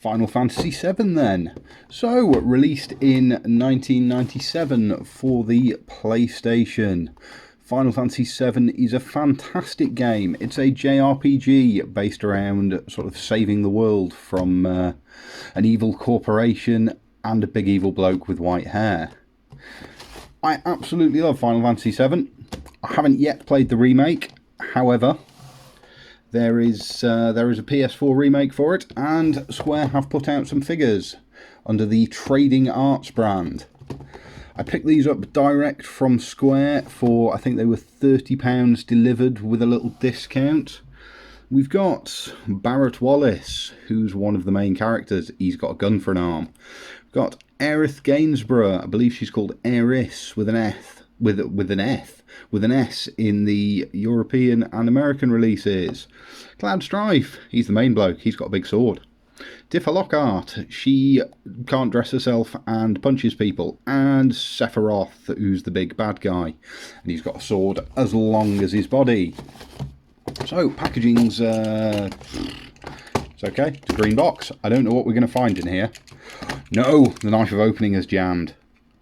Final Fantasy VII then. So, released in 1997 for the PlayStation. Final Fantasy VII is a fantastic game. It's a JRPG based around sort of saving the world from an evil corporation and a big evil bloke with white hair. I absolutely love Final Fantasy VII. I haven't yet played the remake, however, there is a PS4 remake for it, and Square have put out some figures under the Trading Arts brand. I picked these up direct from Square for, I think they were £30 delivered with a little discount. We've got Barret Wallace, who's one of the main characters. He's got a gun for an arm. We've got Aerith Gainsborough. I believe she's called Aeris with an S in the European and American releases. Strife, he's the main bloke. He's got a big sword. Tifa Lockhart, she can't dress herself and punches people. And Sephiroth, who's the big bad guy, and he's got a sword as long as his body. So, packaging's it's okay. It's a green box. I don't know what we're going to find in here. No, the knife of opening is jammed.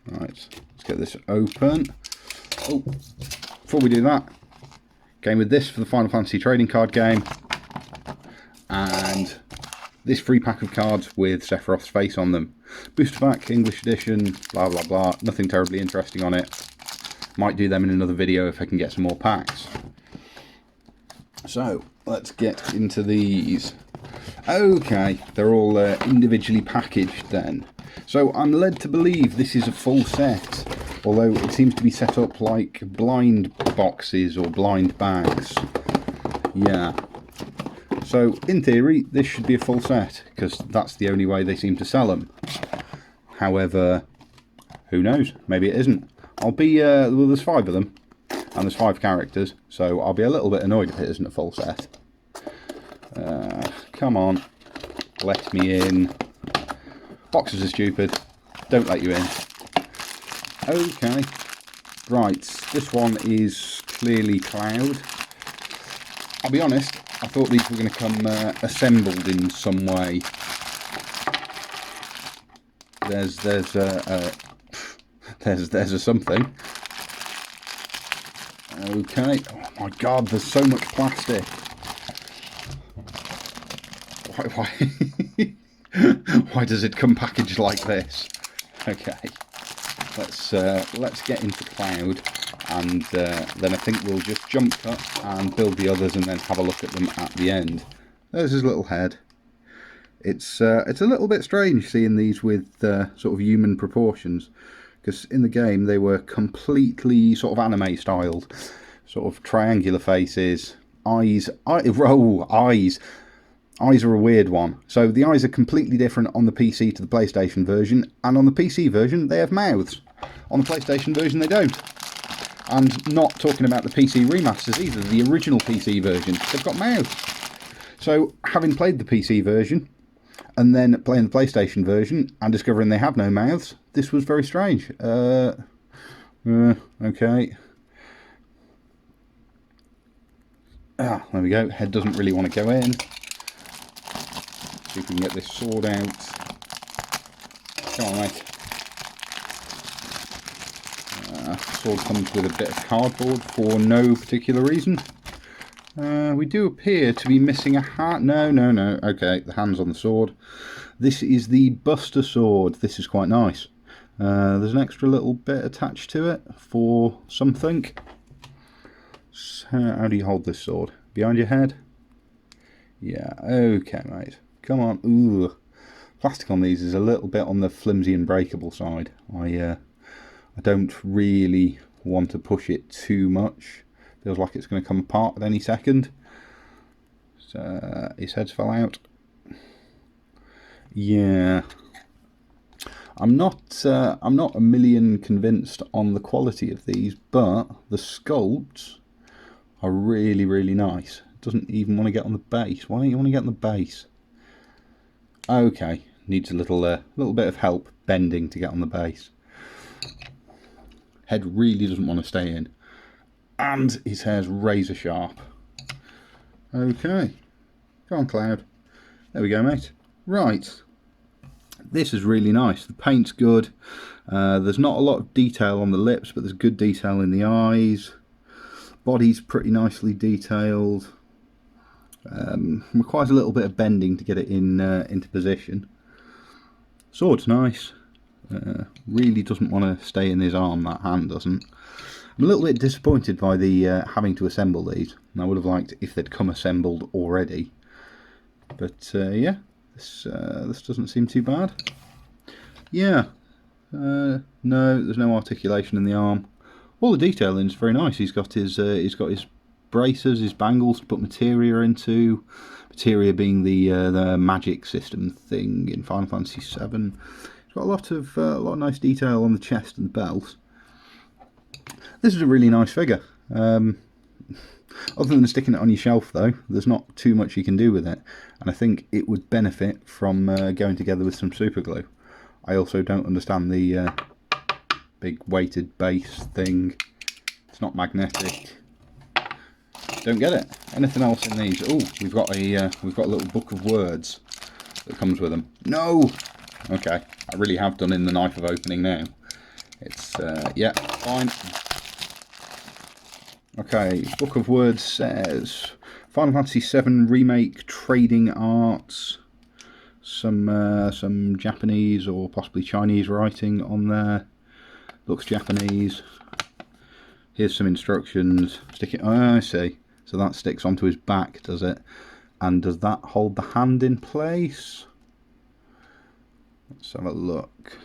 Right, let's get this open. Oh, before we do that, came with this for the Final Fantasy trading card game, and this free pack of cards with Sephiroth's face on them. Booster pack, English edition, blah blah blah. Nothing terribly interesting on it. Might do them in another video if I can get some more packs. So, let's get into these. Okay, they're all individually packaged then. So, I'm led to believe this is a full set, although it seems to be set up like blind boxes or blind bags. Yeah. So, in theory, this should be a full set, because that's the only way they seem to sell them. However, who knows? Maybe it isn't. I'll be, well, there's 5 of them. And there's 5 characters, so I'll be a little bit annoyed if it isn't a full set. Come on. Let me in. Boxes are stupid. Don't let you in. Okay. Right, this one is clearly Cloud. I'll be honest, I thought these were going to come assembled in some way. There's a something. Okay. Oh my god, there's so much plastic. Why why does it come packaged like this? Okay. Let's get into Cloud, and then I think we'll just jump cut and build the others and then have a look at them at the end. There's his little head. It's a little bit strange seeing these with sort of human proportions, because in the game they were completely sort of anime styled, sort of triangular faces, eyes. Eyes are a weird one. So the eyes are completely different on the PC to the PlayStation version, and on the PC version they have mouths. On the PlayStation version they don't. And not talking about the PC remasters either, the original PC version, they've got mouths. So having played the PC version, and then playing the PlayStation version, and discovering they have no mouths, this was very strange. Okay. Ah, there we go. Head doesn't really want to go in. See if we can get this sword out. Come on, mate. Sword comes with a bit of cardboard for no particular reason. We do appear to be missing a hand. No. Okay, the hand's on the sword. This is the Buster Sword. This is quite nice. There's an extra little bit attached to it for something. So, how do you hold this sword? Behind your head? Yeah, okay, mate. Come on. Ooh. Plastic on these is a little bit on the flimsy and breakable side. I don't really want to push it too much. Feels like it's going to come apart at any second. So, his head's fell out. Yeah. I'm not a million convinced on the quality of these, but the sculpts are really, really nice. It doesn't even want to get on the base. Why don't you want to get on the base? Okay, needs a little bit of help bending to get on the base. Head really doesn't want to stay in. And his hair's razor sharp. Okay. Go on, Cloud. There we go, mate. Right. This is really nice. The paint's good. There's not a lot of detail on the lips, but there's good detail in the eyes. Body's pretty nicely detailed. Requires a little bit of bending to get it in into position. Sword's nice. Really doesn't want to stay in his arm, that hand doesn't. I'm a little bit disappointed by the having to assemble these. I would have liked if they'd come assembled already. But yeah, this doesn't seem too bad. Yeah, no, there's no articulation in the arm. All the detailing is very nice. He's got his braces, his bangles to put materia into. Materia being the magic system thing in Final Fantasy VII. He's got a lot of nice detail on the chest and the belt. This is a really nice figure. Other than sticking it on your shelf though, there's not too much you can do with it, and I think it would benefit from going together with some super glue. I also don't understand the big weighted base thing. It's not magnetic. Don't get it. Anything else in these? Oh, we've got a little book of words that comes with them. No. Okay, I really have done in the knife of opening now. It's yeah, fine. Okay, book of words says Final Fantasy VII Remake trading arts. Some Japanese or possibly Chinese writing on there. Looks Japanese. Here's some instructions. Stick it. Oh, I see. So that sticks onto his back, does it? And does that hold the hand in place? Let's have a look.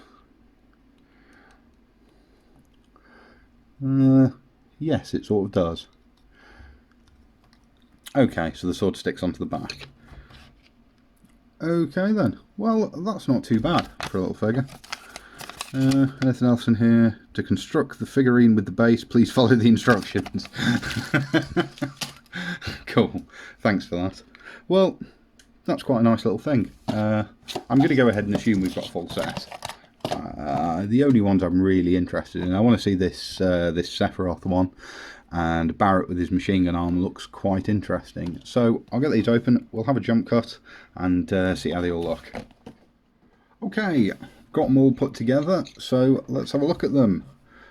Yes, it sort of does. Okay, so the sword sticks onto the back. Okay then. Well, that's not too bad for a little figure. Anything else in here? To construct the figurine with the base, please follow the instructions. Cool. Thanks for that. Well, that's quite a nice little thing. I'm going to go ahead and assume we've got a full set. The only ones I'm really interested in, I want to see this this Sephiroth one, and Barret with his machine gun arm looks quite interesting. So I'll get these open, we'll have a jump cut and see how they all look. Okay, got them all put together, so let's have a look at them.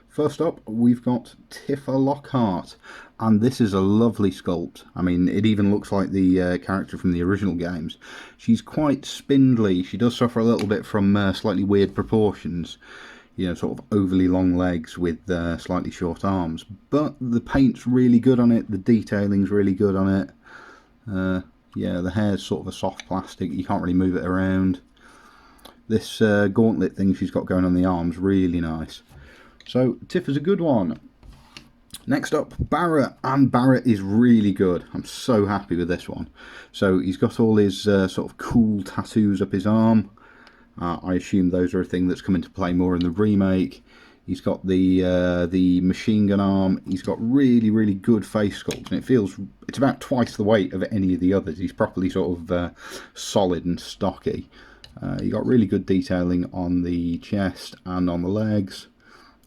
First up, we've got Tiffa Lockhart, and this is a lovely sculpt. I mean, it even looks like the character from the original games. She's quite spindly. She does suffer a little bit from slightly weird proportions. You know, sort of overly long legs with slightly short arms. But the paint's really good on it. The detailing's really good on it. Yeah, the hair's sort of a soft plastic. You can't really move it around. This gauntlet thing she's got going on the arm's really nice. So, Tiffa's a good one. Next up, Barret, and Barret is really good. I'm so happy with this one. So he's got all his sort of cool tattoos up his arm. I assume those are a thing that's come into play more in the remake. He's got the machine gun arm. He's got really, really good face sculpt, and it's about twice the weight of any of the others. He's properly sort of solid and stocky. You got really good detailing on the chest and on the legs.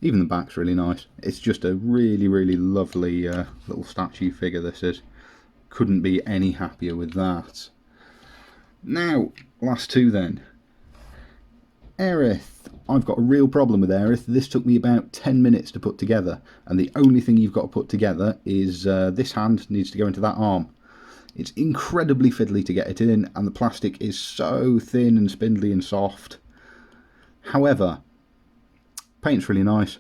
Even the back's really nice. It's just a really, really lovely little statue figure, this is. Couldn't be any happier with that. Now, last two then. Aerith. I've got a real problem with Aerith. This took me about 10 minutes to put together. And the only thing you've got to put together is this hand needs to go into that arm. It's incredibly fiddly to get it in, and the plastic is so thin and spindly and soft. However, paint's really nice.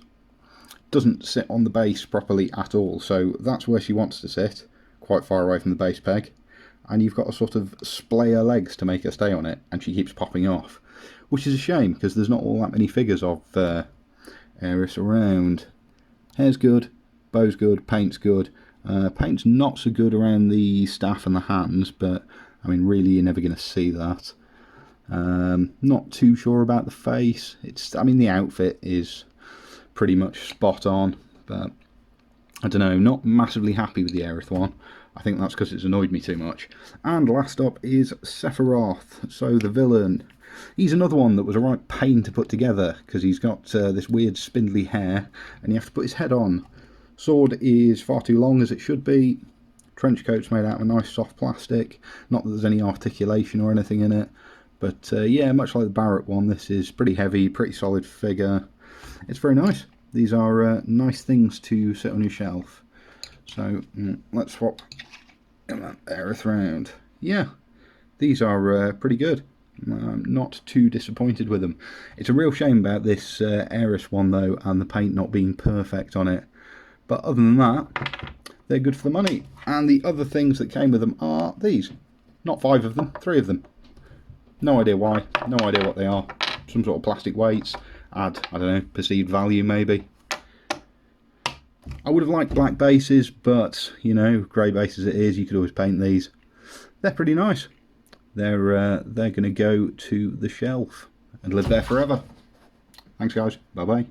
Doesn't sit on the base properly at all, so that's where she wants to sit, quite far away from the base peg. And you've got to sort of splay her legs to make her stay on it, and she keeps popping off. Which is a shame, because there's not all that many figures of Aeris around. Hair's good, bow's good, paint's good. Paint's not so good around the staff and the hands, but I mean, really, you're never going to see that. Not too sure about the face. I mean, the outfit is pretty much spot on, but I don't know, not massively happy with the Aerith one. I think that's because it's annoyed me too much. And last up is Sephiroth, so the villain. He's another one that was a right pain to put together, because he's got this weird spindly hair, and you have to put his head on. Sword is far too long as it should be. Trench coat's made out of a nice soft plastic. Not that there's any articulation or anything in it. But yeah, much like the Barrett one, this is pretty heavy, pretty solid figure. It's very nice. These are nice things to sit on your shelf. So let's swap Aerith round. Yeah, these are pretty good. I'm not too disappointed with them. It's a real shame about this Aeris one though, and the paint not being perfect on it. But other than that, they're good for the money. And the other things that came with them are these. Not 5 of them, 3 of them. No idea why, no idea what they are. Some sort of plastic weights, add, I don't know, perceived value maybe. I would have liked black bases, but, you know, grey bases it is, you could always paint these. They're pretty nice. They're going to go to the shelf and live there forever. Thanks guys, bye bye.